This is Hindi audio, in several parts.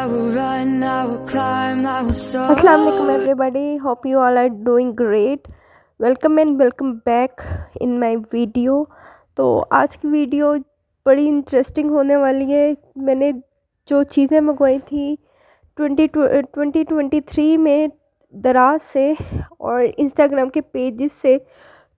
will run, I will climb, I will soar. Assalamu alaikum everybody, hope you all are doing great. Welcome and welcome back in my video. तो आज की वीडियो बड़ी इंटरेस्टिंग होने वाली है। मैंने जो चीज़ें मंगवाई थी 2023 में दराज से और इंस्टाग्राम के पेजेस से,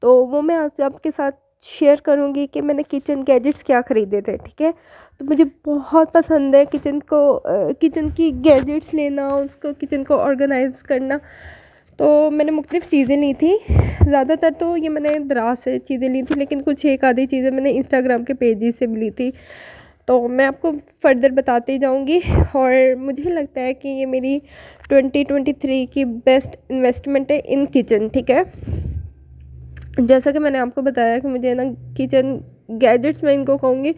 तो वो मैं आज आपके साथ शेयर करूँगी कि मैंने किचन गैजेट्स क्या ख़रीदे थे। ठीक है, तो मुझे बहुत पसंद है किचन की गैजेट्स लेना, उसको किचन को ऑर्गेनाइज करना। तो मैंने मुख्तलिफ़ चीज़ें ली थी, ज़्यादातर तो ये मैंने दराज से चीज़ें ली थी, लेकिन कुछ एक आधी चीज़ें मैंने इंस्टाग्राम के पेजेस से भी ली थी। तो मैं आपको फर्दर बताती जाऊंगी और मुझे लगता है कि ये मेरी 2023 की बेस्ट इन्वेस्टमेंट है इन किचन। ठीक है, जैसा कि मैंने आपको बताया कि मुझे ना किचन गैजेट्स में इनको कहूँगी,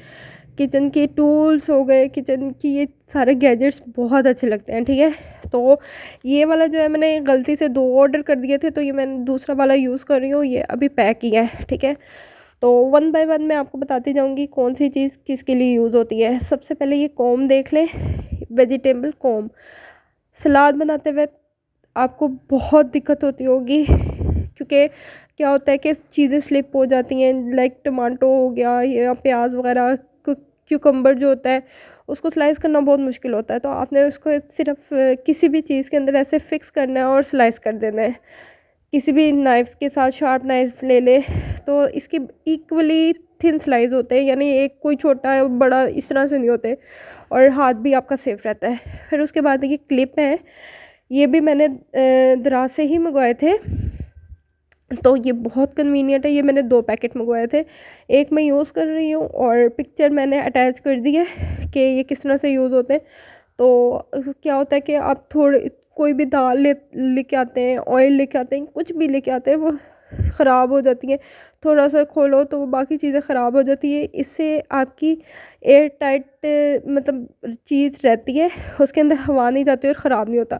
किचन के टूल्स हो गए, किचन की ये सारे गैजेट्स बहुत अच्छे लगते हैं। ठीक है, तो ये वाला जो है मैंने गलती से 2 ऑर्डर कर दिए थे, तो ये मैंने दूसरा वाला यूज़ कर रही हूँ, ये अभी पैक किया है। ठीक है, तो वन बाय वन मैं आपको बताती जाऊँगी कौन सी चीज़ किसके लिए यूज़ होती है। सबसे पहले ये कॉम देख लें, वेजिटेबल कॉम। सलाद बनाते हुए आपको बहुत दिक्कत होती होगी, क्योंकि क्या होता है कि चीज़ें स्लिप हो जाती हैं, लाइक टमाटो हो गया या प्याज वगैरह, क्यूकम्बर जो होता है उसको स्लाइस करना बहुत मुश्किल होता है। तो आपने उसको सिर्फ किसी भी चीज़ के अंदर ऐसे फिक्स करना है और स्लाइस कर देना है। किसी भी नाइफ के साथ शार्प नाइफ ले ले तो इसकी इक्वली थिन स्लाइस होते हैं, यानी एक कोई छोटा है बड़ा इस तरह से नहीं होते, और हाथ भी आपका सेफ रहता है। फिर उसके बाद ये क्लिप है, ये भी मैंने दराज से ही मंगवाए थे, तो ये बहुत कन्वीनियंट है। ये मैंने 2 पैकेट मंगवाए थे, एक मैं यूज़ कर रही हूँ और पिक्चर मैंने अटैच कर दी है कि ये किस तरह से यूज़ होते हैं। तो क्या होता है कि आप थोड़े कोई भी दाल लेके आते हैं, ऑयल लेके आते हैं, कुछ भी लेके आते हैं, वो ख़राब हो जाती है। थोड़ा सा खोलो तो वो बाकी चीज़ें ख़राब हो जाती है। इससे आपकी एयर टाइट मतलब चीज़ रहती है, उसके अंदर हवा नहीं जाती और ख़राब नहीं होता।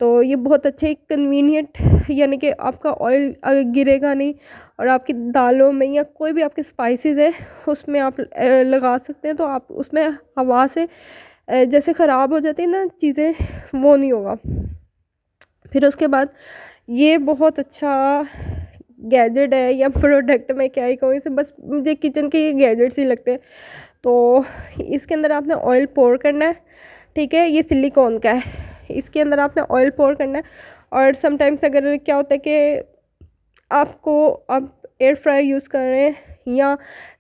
तो ये बहुत अच्छे कन्वीनियंट, यानी कि आपका ऑयल गिरेगा नहीं, और आपकी दालों में या कोई भी आपके स्पाइसेस है उसमें आप लगा सकते हैं, तो आप उसमें हवा से जैसे ख़राब हो जाती है ना चीज़ें, वो नहीं होगा। फिर उसके बाद ये बहुत अच्छा गैजेट है या प्रोडक्ट, मैं क्या ही कहूँ इसे, बस मुझे किचन के गैजेट्स ही लगते हैं। तो इसके अंदर आपने ऑयल पोर करना है। ठीक है, ये सिलिकॉन का है, इसके अंदर आपने ऑयल पोर करना है। और समटाइम्स अगर क्या होता है कि आप एयर फ्राई यूज़ कर रहे हैं या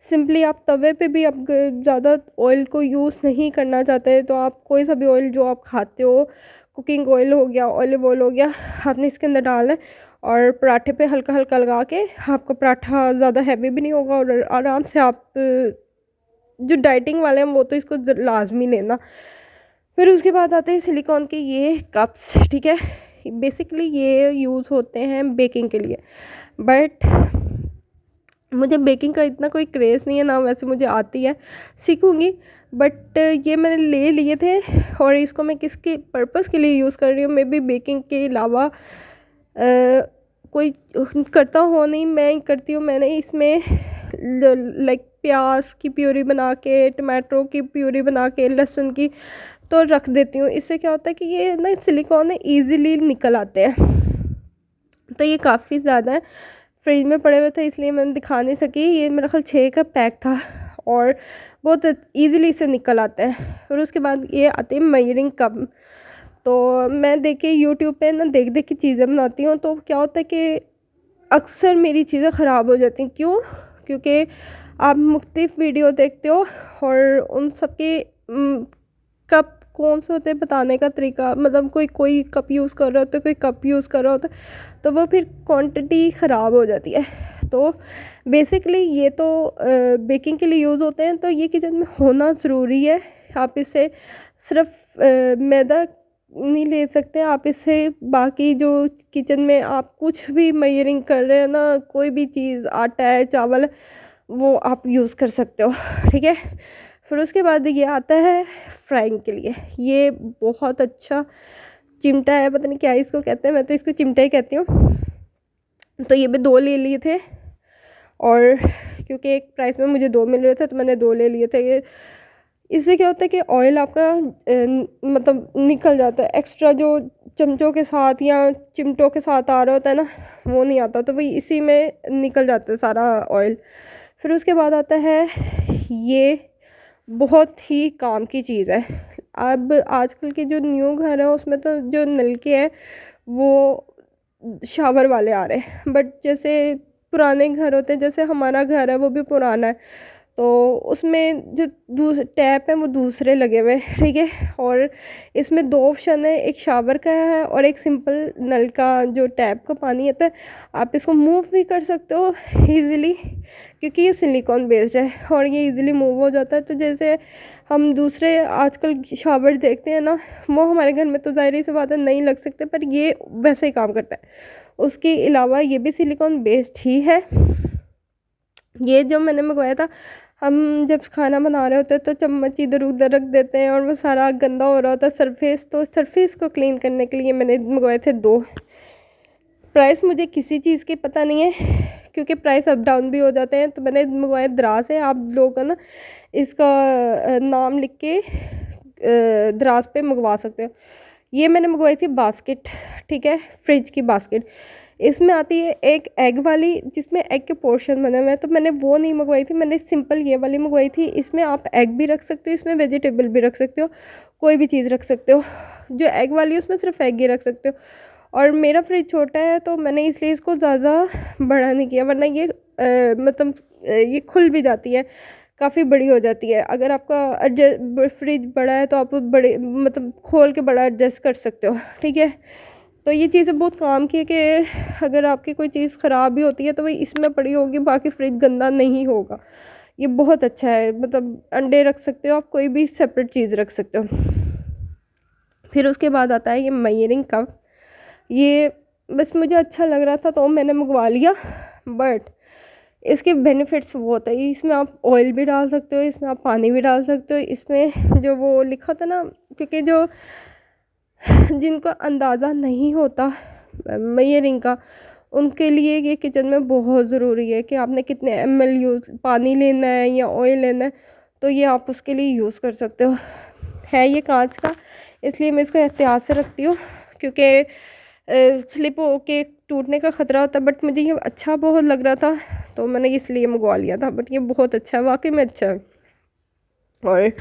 सिंपली आप तवे पे भी आप ज़्यादा ऑयल को यूज़ नहीं करना चाहते, तो आप कोई सा भी ऑयल जो आप खाते हो, कुकिंग ऑयल हो गया, ऑलिव ऑयल हो गया, आपने इसके अंदर डालना है और पराठे पे हल्का हल्का लगा के, आपका पराठा ज़्यादा हैवी भी नहीं होगा और आराम से आप जो डाइटिंग वाले हैं वो तो इसको लाजमी लेना। फिर उसके बाद आते हैं सिलिकॉन के ये कप्स। ठीक है, बेसिकली ये यूज़ होते हैं बेकिंग के लिए, बट मुझे बेकिंग का इतना कोई क्रेज़ नहीं है ना, वैसे मुझे आती है, सीखूँगी, बट ये मैंने ले लिए थे। और इसको मैं किसके पर्पस के लिए यूज़ कर रही हूँ, मे बी बेकिंग के अलावा कोई करता हो नहीं, मैं ही करती हूँ। मैंने इसमें लाइक प्याज की प्यूरी बना के, टमाटो की प्यूरी बना के, लहसुन की तो रख देती हूँ। इससे क्या होता है कि ये ना सिलिकॉन है, ईज़िली निकल आते हैं। तो ये काफ़ी ज़्यादा है, फ्रिज में पड़े हुए थे इसलिए मैंने दिखा नहीं सकी। ये मेरा ख्याल 6 का पैक था और बहुत ईज़िली से निकल आते हैं। फिर उसके बाद ये आते हैं मेजरिंग कप। तो मैं देखिए यूट्यूब पे ना देख देख के चीज़ें बनाती हूँ, तो क्या होता है कि अक्सर मेरी चीज़ें ख़राब हो जाती हैं। क्यों? क्योंकि आप मुख्तलिफ़ वीडियो देखते हो और उन सब के कप कौन से होते हैं बताने का तरीका, मतलब कोई कप यूज़ कर रहा होता है, कोई कप यूज़ कर रहा होता है, तो वो फिर क्वांटिटी ख़राब हो जाती है। तो बेसिकली ये तो बेकिंग के लिए यूज़ होते हैं, तो ये किचन में होना ज़रूरी है। आप इससे सिर्फ मैदा नहीं ले सकते, आप इससे बाकी जो किचन में आप कुछ भी मेजरिंग कर रहे हैं ना, कोई भी चीज़, आटा है, चावल है, वो आप यूज़ कर सकते हो। ठीक है, फिर उसके बाद ये आता है फ्राइंग के लिए। ये बहुत अच्छा चिमटा है, पता नहीं क्या इसको कहते हैं, मैं तो इसको चिमटा ही कहती हूँ। तो ये भी 2 ले लिए थे, और क्योंकि एक प्राइस में मुझे 2 मिल रहे थे तो मैंने 2 ले लिए थे। इससे क्या होता है कि ऑयल आपका मतलब निकल जाता है, एक्स्ट्रा जो चमचों के साथ या चिमटों के साथ आ रहा होता है ना, वो नहीं आता, तो वही इसी में निकल जाता है सारा ऑयल। फिर उसके बाद आता है, ये बहुत ही काम की चीज़ है। अब आजकल के जो न्यू घर हैं उसमें तो जो नलके हैं वो शावर वाले आ रहे हैं, बट जैसे पुराने घर होते हैं, जैसे हमारा घर है वो भी पुराना है, तो उसमें जो टैप है वो दूसरे लगे हुए हैं, ठीक है। और इसमें दो ऑप्शन है, एक शावर का है और एक सिंपल नल का जो टैप का पानी आता है। आप इसको मूव भी कर सकते हो इजीली, क्योंकि ये सिलिकॉन बेस्ड है और ये इजीली मूव हो जाता है। तो जैसे हम दूसरे आजकल शावर देखते हैं ना, वो हमारे घर में तो ज़ाहिर सी बात है नहीं लग सकते, पर ये वैसे ही काम करता है। उसके अलावा ये भी सिलिकॉन बेस्ड ही है। ये जो मैंने मंगवाया था, हम जब खाना बना रहे होते हैं तो चम्मच इधर उधर रख देते हैं और वो सारा गंदा हो रहा होता है सरफेस, तो सरफेस को क्लीन करने के लिए मैंने मंगवाए थे दो। प्राइस मुझे किसी चीज़ की पता नहीं है, क्योंकि प्राइस अप डाउन भी हो जाते हैं। तो मैंने मंगवाया द्रास है, आप लोग है ना इसका नाम लिख के द्रास पे मंगवा सकते हो। ये मैंने मंगवाई थी बास्केट, ठीक है, फ्रिज की बास्केट। इसमें आती है एक एग वाली, जिसमें एग के पोर्शन बने हुए हैं, तो मैंने वो नहीं मंगवाई थी, मैंने सिंपल ये वाली मंगवाई थी। इसमें आप एग भी रख सकते हो, इसमें वेजिटेबल भी रख सकते हो, कोई भी चीज़ रख सकते हो। जो एग वाली है उसमें सिर्फ एग ही रख सकते हो। और मेरा फ्रिज छोटा है तो मैंने इसलिए इसको ज़्यादा बड़ा नहीं किया, वरना ये मतलब ये खुल भी जाती है, काफ़ी बड़ी हो जाती है। अगर आपका फ्रिज बड़ा है तो आप बड़े मतलब खोल के बड़ा एडजस्ट कर सकते हो, ठीक है। तो ये चीज़ें बहुत काम की है कि अगर आपकी कोई चीज़ ख़राब भी होती है तो वही इसमें पड़ी होगी, बाकी फ्रिज गंदा नहीं होगा। ये बहुत अच्छा है, मतलब अंडे रख सकते हो आप, कोई भी सेपरेट चीज़ रख सकते हो। फिर उसके बाद आता है ये मेजरिंग कप। ये बस मुझे अच्छा लग रहा था तो मैंने मंगवा लिया, बट इसके बेनिफिट्स बहुत है। इसमें आप ऑयल भी डाल सकते हो, इसमें आप पानी भी डाल सकते हो। इसमें जो वो लिखा था ना, क्योंकि जो जिनको अंदाज़ा नहीं होता मेजरिंग का, उनके लिए ये किचन में बहुत ज़रूरी है कि आपने कितने ml यूज़ पानी लेना है या ऑयल लेना है, तो ये आप उसके लिए यूज़ कर सकते हो। है ये कांच का, इसलिए मैं इसको एहतियात से रखती हूँ, क्योंकि स्लिप होके टूटने का ख़तरा होता है। बट मुझे ये अच्छा बहुत लग रहा था तो मैंने इसलिए मंगवा लिया था। बट ये बहुत अच्छा है, वाकई में अच्छा है। और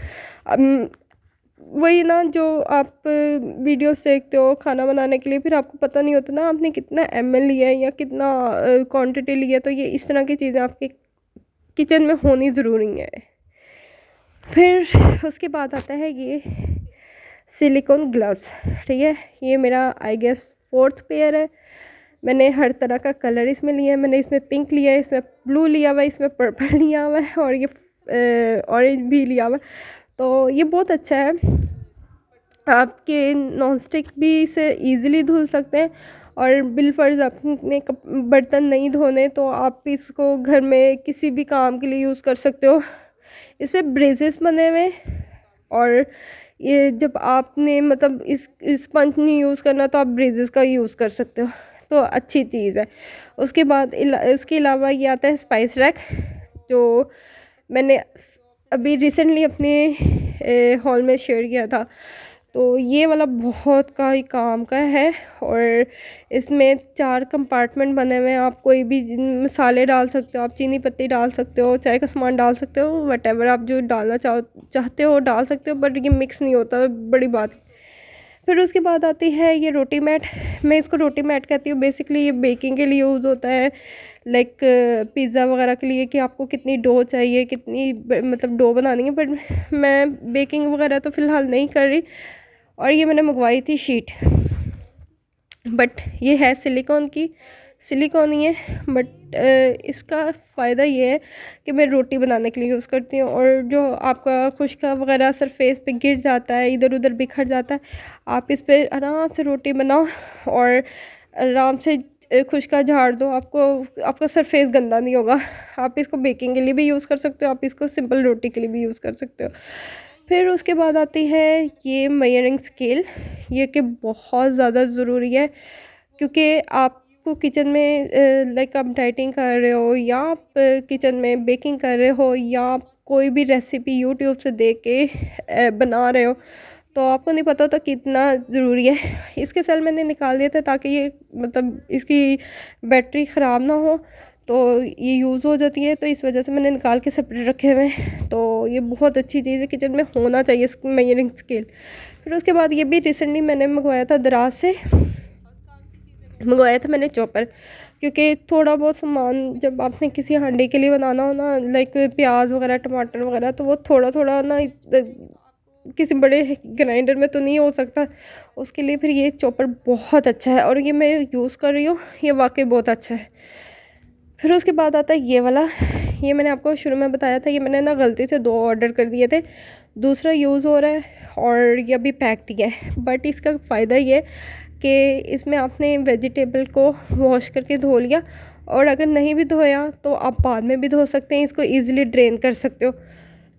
वही ना, जो आप वीडियोस देखते हो खाना बनाने के लिए, फिर आपको पता नहीं होता ना आपने कितना ml लिया है या कितना क्वांटिटी लिया है, तो ये इस तरह की चीज़ें आपके किचन में होनी ज़रूरी है। फिर उसके बाद आता है ये सिलिकॉन ग्लव्स, ठीक है। ये मेरा आई गेस फोर्थ पेयर है। मैंने हर तरह का कलर इसमें लिया है, मैंने इसमें पिंक लिया है, इसमें ब्लू लिया हुआ है, इसमें पर्पल लिया हुआ है और ये ऑरेंज भी लिया हुआ है। तो ये बहुत अच्छा है, आपके नॉन स्टिक भी इसे ईज़िली धुल सकते हैं। और बिलफर्ज अपने बर्तन नहीं धोने तो आप इसको घर में किसी भी काम के लिए यूज़ कर सकते हो। इसमें ब्रेजेस बने हुए हैं, और ये जब आपने मतलब इस स्पंज नहीं यूज़ करना तो आप ब्रेजेस का यूज़ कर सकते हो, तो अच्छी चीज़ है। उसके बाद उसके अलावा ये आता है स्पाइस रैक, जो मैंने अभी रिसेंटली अपने हॉल में शेयर किया था। तो ये वाला बहुत का ही काम का है, और इसमें 4 कंपार्टमेंट बने हुए हैं। आप कोई भी मसाले डाल सकते हो, आप चीनी पत्ती डाल सकते हो, चाय का सामान डाल सकते हो, वटेवर आप जो डालना चाहते हो डाल सकते हो, बट ये मिक्स नहीं होता, बड़ी बात। फिर उसके बाद आती है ये रोटी मैट। मैं इसको रोटी मैट कहती हूँ। बेसिकली ये बेकिंग के लिए यूज़ होता है, लाइक पिज़्ज़ा वगैरह के लिए, कि आपको कितनी डो चाहिए, कितनी मतलब डो बनानी है। बट मैं बेकिंग वगैरह तो फ़िलहाल नहीं कर रही। और ये मैंने मंगवाई थी शीट, बट ये है सिलिकॉन ही है। बट इसका फ़ायदा ये है कि मैं रोटी बनाने के लिए यूज़ करती हूँ, और जो आपका खुश्का वगैरह सरफेस पे गिर जाता है, इधर उधर बिखर जाता है, आप इस पर आराम से रोटी बनाओ और आराम से खुश्का झाड़ दो, आपका सरफेस गंदा नहीं होगा। आप इसको बेकिंग के लिए भी यूज़ कर सकते हो, आप इसको सिंपल रोटी के लिए भी यूज़ कर सकते हो। फिर उसके बाद आती है ये मेजरिंग स्केल। ये कि बहुत ज़्यादा ज़रूरी है, क्योंकि आपको किचन में लाइक आप डाइटिंग कर रहे हो, या आप किचन में बेकिंग कर रहे हो, या आप कोई भी रेसिपी यूट्यूब से देख के बना रहे हो तो आपको नहीं पता होता कितना ज़रूरी है। इसके सेल मैंने निकाल दिए थे ताकि ये मतलब इसकी बैटरी ख़राब ना हो, तो ये यूज़ हो जाती है, तो इस वजह से मैंने निकाल के सेपरेट रखे हुए हैं। तो ये बहुत अच्छी चीज़ है, किचन में होना चाहिए मेजरिंग स्केल। फिर उसके बाद ये भी रिसेंटली मैंने मंगवाया था दराज से, मंगवाया था मैंने चॉपर, क्योंकि थोड़ा बहुत सामान जब आपने किसी हांडी के लिए बनाना हो ना, लाइक प्याज वगैरह टमाटर वगैरह, तो वो थोड़ा थोड़ा ना किसी बड़े ग्राइंडर में तो नहीं हो सकता, उसके लिए फिर ये चॉपर बहुत अच्छा है और ये मैं यूज़ कर रही हूँ, ये वाकई बहुत अच्छा है। फिर उसके बाद आता है ये वाला, ये मैंने आपको शुरू में बताया था, ये मैंने ना गलती से 2 ऑर्डर कर दिए थे, दूसरा यूज़ हो रहा है और ये अभी पैक्ड ही है। बट इसका फ़ायदा ये कि इसमें आपने वेजिटेबल को वॉश करके धो लिया, और अगर नहीं भी धोया तो आप बाद में भी धो सकते हैं, इसको ईज़िली ड्रेन कर सकते हो।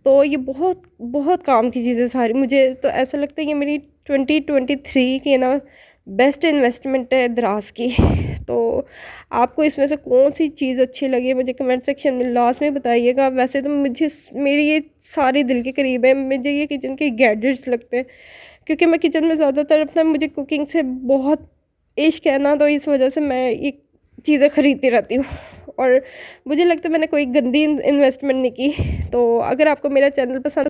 तो ये बहुत बहुत काम की चीज़ें सारी, मुझे तो ऐसा लगता है ये मेरी 2023 की ना बेस्ट इन्वेस्टमेंट है दराज की। तो आपको इसमें से कौन सी चीज़ अच्छी लगी मुझे कमेंट सेक्शन में लास्ट में बताइएगा। वैसे तो मुझे मेरी ये सारी दिल के करीब है, मुझे ये किचन के गैजेट्स लगते हैं, क्योंकि मैं किचन में ज़्यादातर अपना मुझे कुकिंग से बहुत इश्क है ना, तो इस वजह से मैं ये चीज़ें ख़रीदती रहती हूँ और मुझे लगता है मैंने कोई गंदी इन्वेस्टमेंट नहीं की। तो अगर आपको मेरा चैनल पसंद